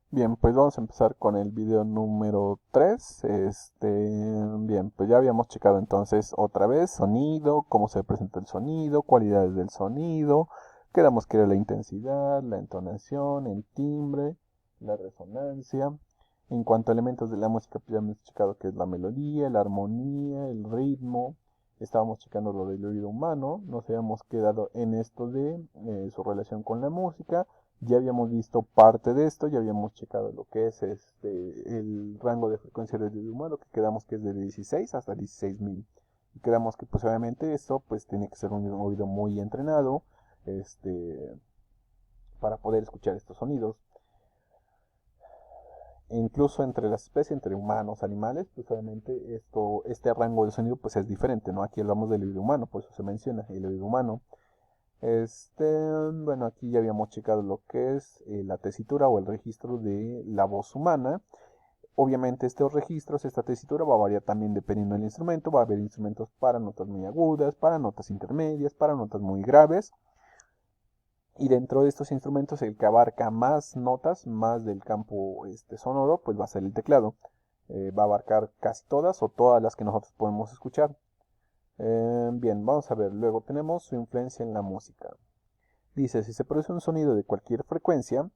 Bien, pues vamos a empezar con el video número 3. Bien, pues ya habíamos checado entonces otra vez sonido, cómo se presenta el sonido, cualidades del sonido. Quedamos que era la intensidad, la entonación, el timbre, la resonancia. En cuanto a elementos de la música, pues ya hemos checado que es la melodía, la armonía, el ritmo. Estábamos checando lo del oído humano. Nos habíamos quedado en esto de su relación con la música. Ya habíamos visto parte de esto, ya habíamos checado lo que es el rango de frecuencia del oído humano, que quedamos que es de 16 hasta 16.000. Y quedamos que pues obviamente esto pues tiene que ser un oído muy entrenado este, para poder escuchar estos sonidos. E incluso entre las especies, entre humanos, animales, pues obviamente este rango de sonido pues es diferente, ¿no? Aquí hablamos del oído humano, por eso se menciona el oído humano. Este, bueno, aquí ya habíamos checado lo que es la tesitura o el registro de la voz humana. Obviamente estos registros, esta tesitura va a variar también dependiendo del instrumento. Va a haber instrumentos para notas muy agudas, para notas intermedias, para notas muy graves. Y dentro de estos instrumentos, el que abarca más notas, más del campo sonoro, pues va a ser el teclado. Va a abarcar casi todas o todas las que nosotros podemos escuchar. Bien, vamos a ver. Luego tenemos su influencia en la música. Dice, si se produce un sonido de cualquier frecuencia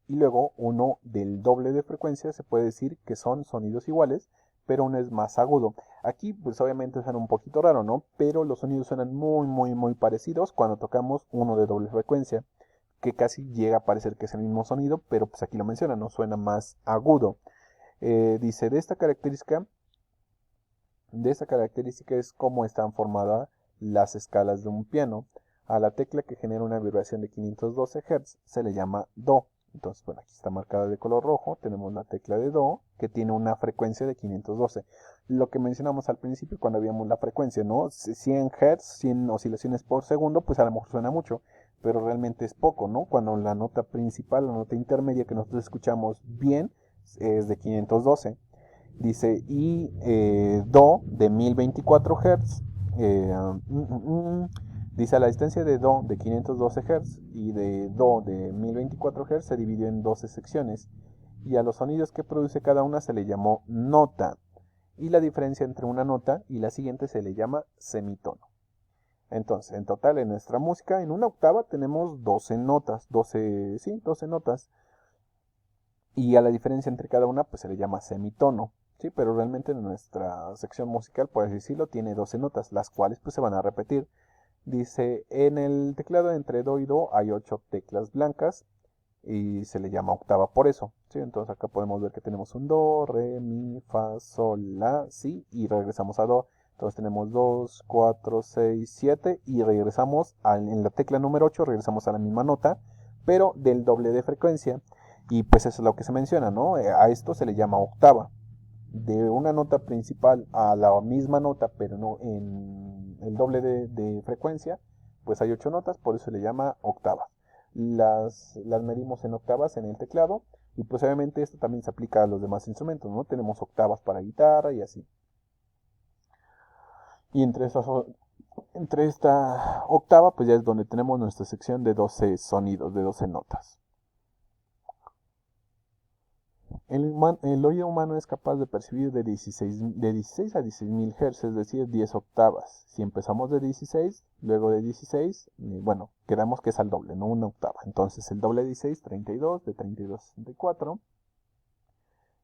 y luego uno del doble de frecuencia, se puede decir que son sonidos iguales, pero uno es más agudo. Aquí pues obviamente suena un poquito raro, ¿no? Pero los sonidos suenan muy parecidos cuando tocamos uno de doble frecuencia, que casi llega a parecer que es el mismo sonido, pero pues aquí lo menciona, no suena más agudo. Dice, de esta característica es cómo están formadas las escalas de un piano. A la tecla que genera una vibración de 512 Hz se le llama Do. Entonces, bueno, aquí está marcada de color rojo. Tenemos la tecla de Do que tiene una frecuencia de 512. Lo que mencionamos al principio cuando habíamos la frecuencia, ¿no? 100 Hz, 100 oscilaciones por segundo, pues a lo mejor suena mucho, pero realmente es poco, ¿no? Cuando la nota principal, la nota intermedia que nosotros escuchamos bien, es de 512. Dice, y Do de 1024 Hz. eh, mm, mm, mm, Dice, a la distancia de Do de 512 Hz y de Do de 1024 Hz se dividió en 12 secciones. Y a los sonidos que produce cada una se le llamó nota. Y la diferencia entre una nota y la siguiente se le llama semitono. Entonces, en total en nuestra música, en una octava tenemos 12 notas, 12, sí, 12 notas. Y a la diferencia entre cada una, pues se le llama semitono. Sí, pero realmente en nuestra sección musical, por así decirlo, tiene 12 notas, las cuales pues se van a repetir. Dice, en el teclado entre do y do hay 8 teclas blancas y se le llama octava por eso. ¿Sí? Entonces acá podemos ver que tenemos un do, re, mi, fa, sol, la, si y regresamos a do. Entonces tenemos 2, 4, 6, 7 y regresamos en la tecla número 8, regresamos a la misma nota, pero del doble de frecuencia. Y pues eso es lo que se menciona, ¿no? A esto se le llama octava. De una nota principal a la misma nota, pero no en el doble de frecuencia, pues hay 8 notas, por eso se le llama octava. Las medimos en octavas en el teclado y pues obviamente esto también se aplica a los demás instrumentos, ¿no? Tenemos octavas para guitarra y así. Y entre esta octava pues ya es donde tenemos nuestra sección de 12 sonidos, de 12 notas. El oído humano es capaz de percibir de 16 a 16.000 Hz, es decir, 10 octavas. Si empezamos de 16, luego de 16, bueno, quedamos que es al doble, no una octava. Entonces el doble de 16, 32, de 32 a 64,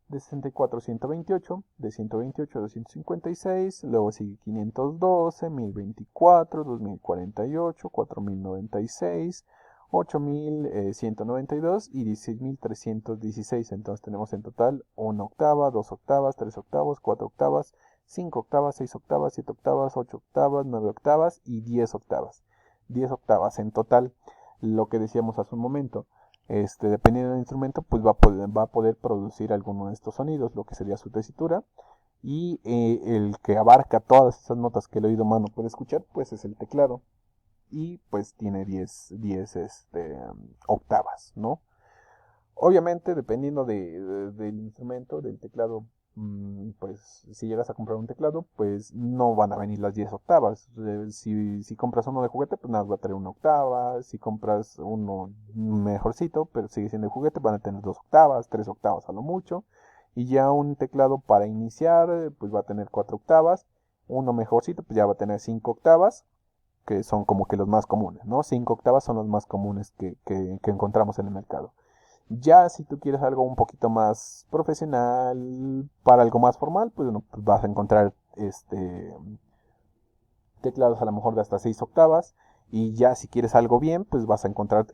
de 64 a 128, de 128 a 256, luego sigue 512, 1024, 2048, 4096, 8192 y 16316. Entonces tenemos en total una octava, dos octavas, tres octavas, cuatro octavas, cinco octavas, seis octavas, siete octavas, ocho octavas, nueve octavas y 10 octavas. 10 octavas en total, lo que decíamos hace un momento. Dependiendo del instrumento, pues va a poder producir alguno de estos sonidos, lo que sería su tesitura. Y el que abarca todas esas notas que el oído humano puede escuchar, pues es el teclado. Y pues tiene 10 octavas, ¿no? Obviamente, dependiendo del instrumento, del teclado, pues si llegas a comprar un teclado, pues no van a venir las 10 octavas. Si compras uno de juguete, pues nada, va a tener una octava. Si compras uno mejorcito, pero sigue siendo de juguete, van a tener 2 octavas, 3 octavas a lo mucho. Y ya un teclado para iniciar, pues va a tener 4 octavas. Uno mejorcito, pues ya va a tener 5 octavas, que son como que los más comunes, ¿no? 5 octavas son los más comunes que encontramos en el mercado. Ya si tú quieres algo un poquito más profesional, para algo más formal, pues, bueno, pues vas a encontrar teclados a lo mejor de hasta 6 octavas. Y ya si quieres algo bien, pues vas a encontrar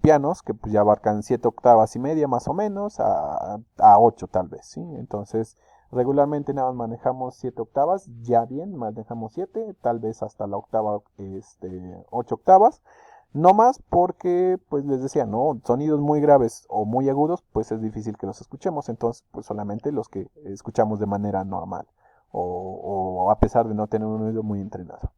pianos que pues ya abarcan 7 octavas y media más o menos a 8 tal vez, ¿sí? Entonces regularmente nada más manejamos 7 octavas, ya bien, manejamos 7, tal vez hasta la octava 8 octavas. No más porque, pues les decía, ¿no? Sonidos muy graves o muy agudos, pues es difícil que los escuchemos. Entonces, pues solamente los que escuchamos de manera normal. O a pesar de no tener un oído muy entrenado.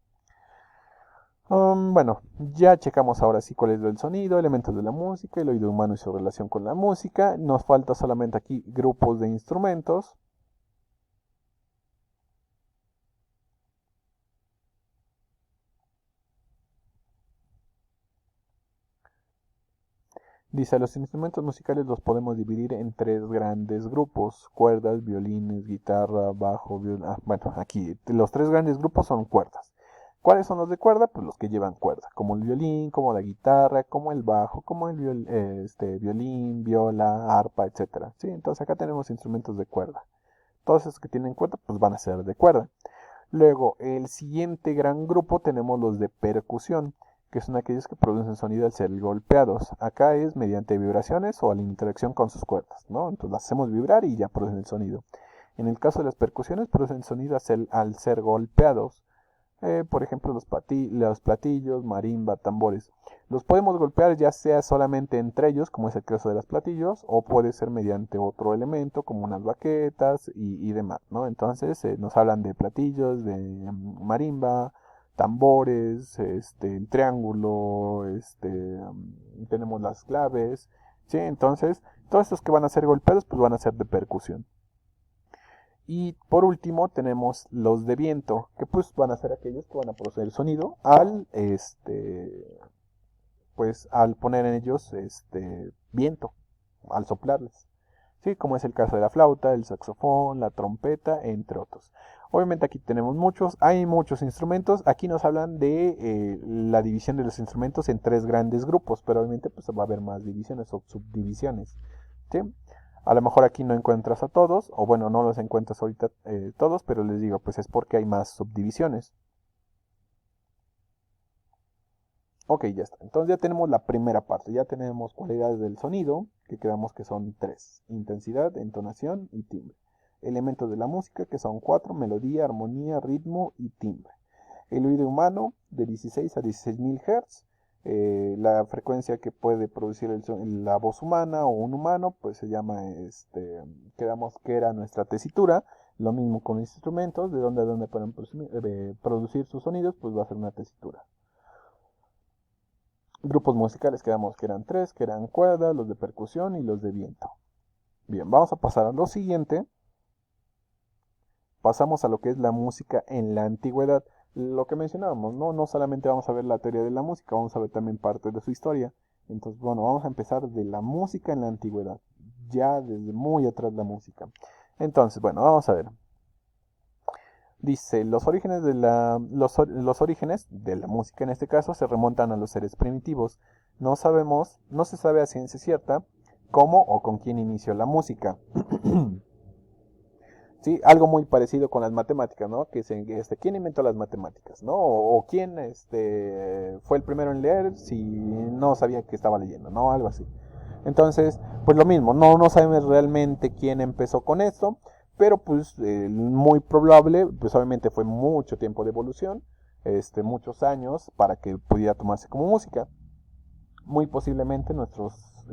Bueno, ya checamos ahora sí cuál es el sonido, elementos de la música, el oído humano y su relación con la música. Nos falta solamente aquí grupos de instrumentos. Dice, los instrumentos musicales los podemos dividir en tres grandes grupos: cuerdas, violines, guitarra, bajo, bueno, aquí los tres grandes grupos son cuerdas. ¿Cuáles son los de cuerda? Pues los que llevan cuerda, como el violín, como la guitarra, como el bajo, como el violín, viola, arpa, etcétera. ¿Sí? Entonces acá tenemos instrumentos de cuerda. Todos esos que tienen cuerda, pues van a ser de cuerda. Luego, el siguiente gran grupo tenemos los de percusión, que son aquellos que producen sonido al ser golpeados. Acá es mediante vibraciones o a la interacción con sus cuerdas, ¿no? Entonces las hacemos vibrar y ya producen el sonido. En el caso de las percusiones, producen sonido al ser golpeados. Por ejemplo, los platillos, marimba, tambores. Los podemos golpear ya sea solamente entre ellos, como es el caso de los platillos, o puede ser mediante otro elemento, como unas baquetas y demás, ¿no? Entonces nos hablan de platillos, de marimba, tambores, el triángulo, tenemos las claves, ¿sí? Entonces, todos estos que van a ser golpeados, pues van a ser de percusión. Y por último tenemos los de viento, que pues van a ser aquellos que van a producir sonido pues al poner en ellos viento, al soplarles. Sí, como es el caso de la flauta, el saxofón, la trompeta, entre otros. Obviamente aquí tenemos hay muchos instrumentos. Aquí nos hablan de la división de los instrumentos en tres grandes grupos, pero obviamente pues va a haber más divisiones o subdivisiones. ¿Sí? A lo mejor aquí no encuentras a todos, o bueno, no los encuentras ahorita todos, pero les digo, pues es porque hay más subdivisiones. Ok, ya está. Entonces ya tenemos la primera parte. Ya tenemos cualidades del sonido, que quedamos que son tres: intensidad, entonación y timbre. Elementos de la música, que son cuatro: melodía, armonía, ritmo y timbre. El oído humano, de 16 a 16.000 Hz. La frecuencia que puede producir la voz humana o un humano, pues se llama, quedamos que era nuestra tesitura. Lo mismo con los instrumentos, de donde a dónde pueden producir sus sonidos, pues va a ser una tesitura. Grupos musicales quedamos que eran tres, que eran cuerdas, los de percusión y los de viento. Bien, vamos a pasar a lo siguiente. Pasamos a lo que es la música en la antigüedad. Lo que mencionábamos, ¿no? No solamente vamos a ver la teoría de la música, vamos a ver también parte de su historia. Entonces, bueno, vamos a empezar de la música en la antigüedad. Ya desde muy atrás la música. Entonces, bueno, vamos a ver. Dice, los orígenes los orígenes de la música en este caso se remontan a los seres primitivos. No se sabe a ciencia cierta cómo o con quién inició la música. Sí, algo muy parecido con las matemáticas, ¿no? ¿Quién inventó las matemáticas, ¿no? O quién fue el primero en leer si no sabía que estaba leyendo, ¿no? Algo así. Entonces, pues lo mismo, no sabemos realmente quién empezó con esto, pero pues muy probable, pues obviamente fue mucho tiempo de evolución, muchos años para que pudiera tomarse como música. Muy posiblemente nuestros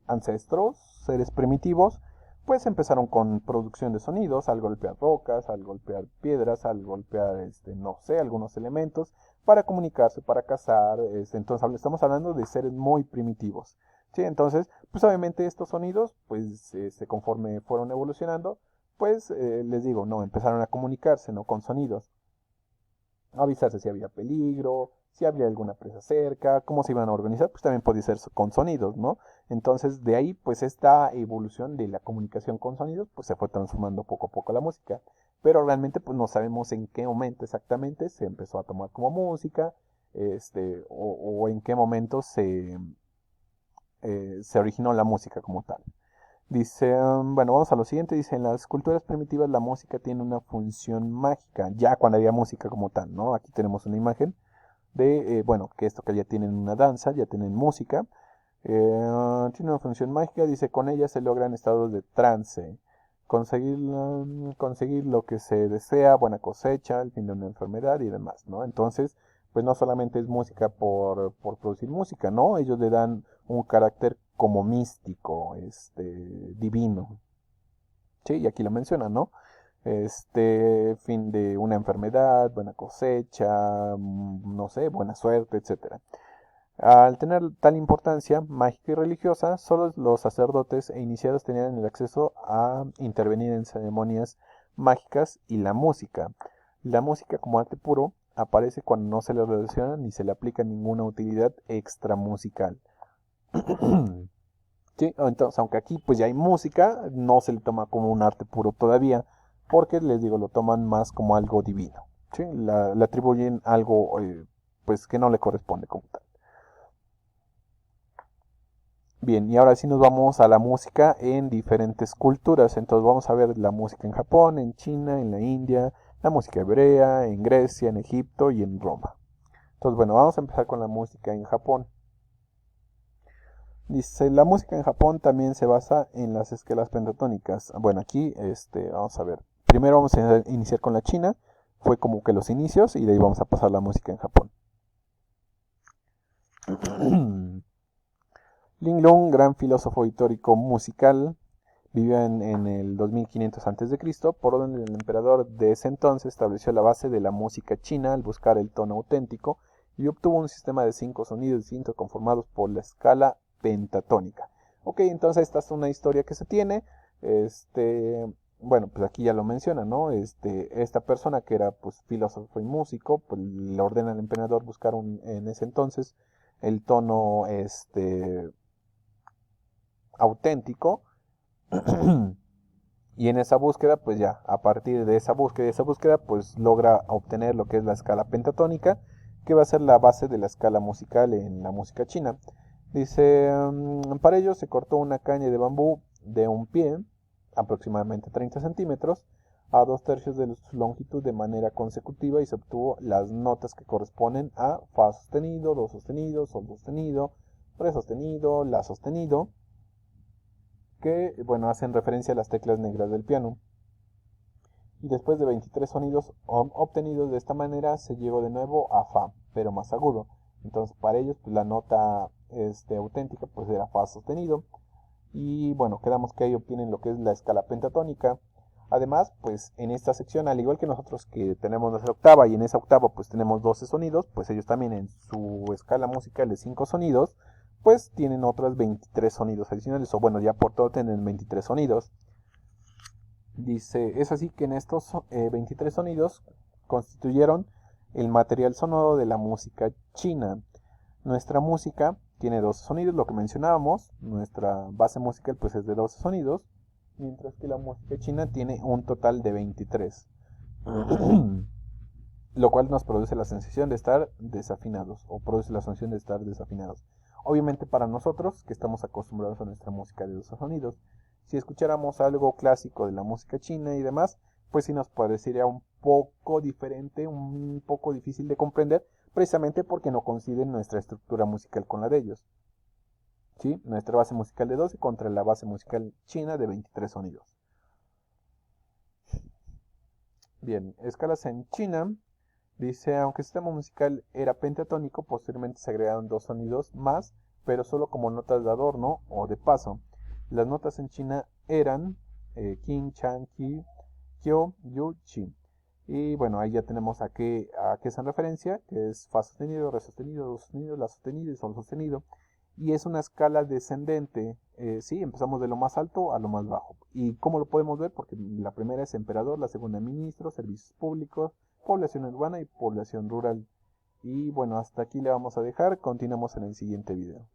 ancestros, seres primitivos, pues empezaron con producción de sonidos, al golpear rocas, al golpear piedras, al golpear, no sé, algunos elementos, para comunicarse, para cazar. Entonces estamos hablando de seres muy primitivos. ¿Sí? Entonces, pues obviamente estos sonidos, pues conforme fueron evolucionando, pues les digo, no, empezaron a comunicarse, ¿no? Con sonidos. Avisarse si había peligro, si había alguna presa cerca, cómo se iban a organizar, pues también podía ser con sonidos, ¿no? Entonces de ahí, pues esta evolución de la comunicación con sonidos, pues se fue transformando poco a poco la música. Pero realmente, pues no sabemos en qué momento exactamente se empezó a tomar como música, o en qué momento se originó la música como tal. Dice, bueno, vamos a lo siguiente. Dice, en las culturas primitivas la música tiene una función mágica, ya cuando había música como tal, ¿no? Aquí tenemos una imagen de, bueno, que esto que ya tienen una danza, ya tienen música. Tiene una función mágica, dice, con ella se logran estados de trance, conseguir lo que se desea, buena cosecha, el fin de una enfermedad y demás, ¿no? Entonces, pues no solamente es música por producir música, ¿no? Ellos le dan un carácter como místico, divino. Sí, y aquí lo mencionan, ¿no? Fin de una enfermedad, buena cosecha, no sé, buena suerte, etcétera. Al tener tal importancia mágica y religiosa, solo los sacerdotes e iniciados tenían el acceso a intervenir en ceremonias mágicas y la música. La música como arte puro aparece cuando no se le relaciona ni se le aplica ninguna utilidad extramusical. Sí, entonces, aunque aquí pues ya hay música, no se le toma como un arte puro todavía, porque les digo, lo toman más como algo divino. ¿Sí? Le atribuyen algo pues que no le corresponde como tal. Bien, y ahora sí nos vamos a la música en diferentes culturas. Entonces vamos a ver la música en Japón, en China, en la India, la música hebrea, en Grecia, en Egipto y en Roma. Entonces, bueno, vamos a empezar con la música en Japón. Dice, la música en Japón también se basa en las escalas pentatónicas. Bueno, aquí, vamos a ver. Primero vamos a iniciar con la China. Fue como que los inicios y de ahí vamos a pasar a la música en Japón. Linglong, gran filósofo histórico musical, vivió en el 2500 a.C. Por orden del emperador de ese entonces estableció la base de la música china al buscar el tono auténtico y obtuvo un sistema de 5 sonidos distintos conformados por la escala pentatónica. Ok, entonces esta es una historia que se tiene. Bueno, pues aquí ya lo menciona, ¿no? Esta persona que era pues filósofo y músico, pues le ordena al emperador buscar en ese entonces el tono auténtico. Y en esa búsqueda, pues ya, a partir de esa búsqueda, pues logra obtener lo que es la escala pentatónica, que va a ser la base de la escala musical en la música china. Dice, para ello se cortó una caña de bambú de un pie, aproximadamente 30 centímetros, a 2/3 de su longitud de manera consecutiva y se obtuvo las notas que corresponden a fa sostenido, do sostenido, sol sostenido, re sostenido, la sostenido, que, bueno, hacen referencia a las teclas negras del piano. Y después de 23 sonidos obtenidos de esta manera, se llegó de nuevo a fa, pero más agudo. Entonces, para ellos, pues, la nota auténtica pues era fa sostenido. Y bueno, quedamos que ahí obtienen lo que es la escala pentatónica. Además, pues en esta sección, al igual que nosotros que tenemos nuestra octava y en esa octava pues tenemos 12 sonidos, pues ellos también en su escala musical de 5 sonidos, pues tienen otros 23 sonidos adicionales, o bueno, ya por todo tienen 23 sonidos. Dice, es así que en estos 23 sonidos constituyeron el material sonoro de la música china. Nuestra música tiene 12 sonidos, lo que mencionábamos, nuestra base musical pues es de 12 sonidos, mientras que la música china tiene un total de 23. Lo cual nos produce la sensación de estar desafinados, o produce la sensación de estar desafinados. Obviamente para nosotros, que estamos acostumbrados a nuestra música de 12 sonidos, si escucháramos algo clásico de la música china y demás, pues sí nos parecería un poco diferente, un poco difícil de comprender, precisamente porque no coincide nuestra estructura musical con la de ellos. ¿Sí? Nuestra base musical de 12 contra la base musical china de 23 sonidos. Bien, escalas en China. Dice, aunque el sistema musical era pentatónico, posteriormente se agregaron 2 sonidos más, pero solo como notas de adorno o de paso. Las notas en China eran Kin, Chan, Ki, Kyo, Yu, Chi. Y bueno, ahí ya tenemos a qué hacen referencia, que es fa sostenido, re sostenido, do sostenido, la sostenido y sol sostenido. Y es una escala descendente, sí, empezamos de lo más alto a lo más bajo. ¿Y cómo lo podemos ver? Porque la primera es emperador, la segunda ministro, servicios públicos, población urbana y población rural. Y bueno, hasta aquí le vamos a dejar, continuamos en el siguiente video.